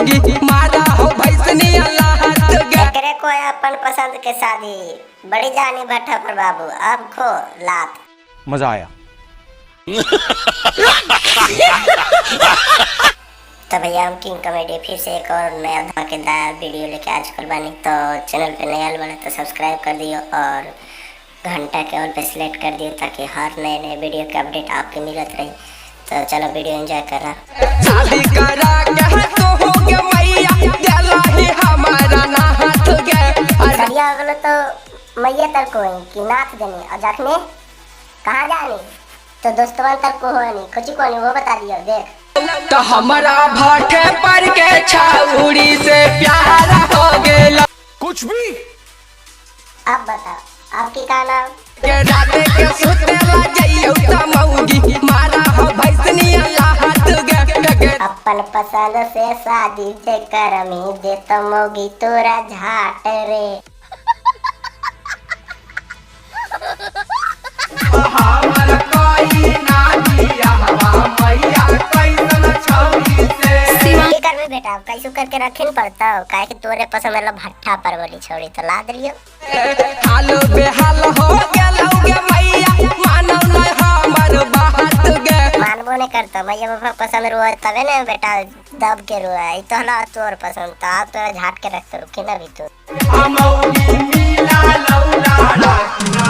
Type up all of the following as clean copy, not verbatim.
मऊगी मारा हो भैसनी अल्लाह एकरे को अपन पसंद के शादी बड़ी जानी भट्टा पर बाबू अब खो लात मजा आया। तो भैया हम किंग कॉमेडी फिर से एक और नया धमाकेदार वीडियो लेके आज कल बानी। तो चैनल पे नया वाला तो सब्सक्राइब कर दियो और घंटा के ऑल पे सिलेक्ट कर दियो ताकि हर नए नए वीडियो के अपडेट आपके मिलत रही। तो चलो वीडियो एंजॉय करा। शादी करा के तो हो गया मैया दिला ही हमारा ना हाथ गए सरिया अगलो तो मैया तक को कि नाथ देनी और जखने कहाँ जानी तो दोस्तवन तक को होनी कुछ को नहीं वो बता दियो देख। तो हमारा भाटे पर के छाउड़ी से प्यार हो गेला कुछ भी अब बताओ आपकी का नाम के रात के सुतेला जइयो त मऊगी मारा हो भैसनी अल्लाह हाथ गे अपन पसंद से शादी जे करमी दे तो मोगी तोरा झाट रे। हमारा कोई ना दिया मैया कैसन छौरी से की करबे बेटा कैसे करके रखिन पड़ता काहे कि तोरे पसंद वाला भट्ठा पर वाली छोड़ी तो ला दिलियो। हाल बेहाल हो गेलौगे मैया मानव न हमर बात गे मानबो नहीं करता मैया बाबा पसंद रोए तबे ने बेटा दब के रोए ई तो हला तोर पसंद था आप तोरा झाट के रखते हो कि ना भी तू हमौगी मिला लौला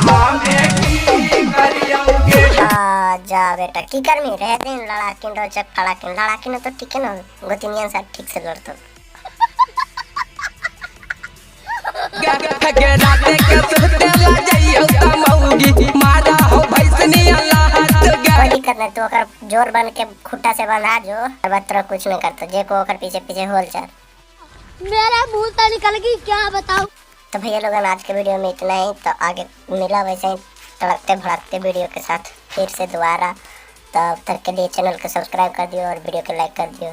हमें की करियोगे जा बेटा की करमी रह दिन लड़ाकिन रोचक खड़ाकिन लड़ाकिन तो ठीक है ना गोतिनियन साथ ठीक से लड़तो के रात के सुतेला जइयो त मऊगी मारा हो भैसनी अल्लाह हाथ गे कोई दिक्कत नहीं तो ओकर जोर बन के खुट्टा से बंधा जो बतरा कुछ नहीं करता जे को ओकर पीछे पीछे होल चल मेरा मुंह तो निकल गई क्या बताऊं। तो भैया लोगन आज के वीडियो में इतना ही। तो आगे मिला वैसे ही तड़कते भड़कते वीडियो के साथ फिर से दोबारा। तब तक के लिए चैनल को सब्सक्राइब कर दियो और वीडियो को लाइक कर दियो।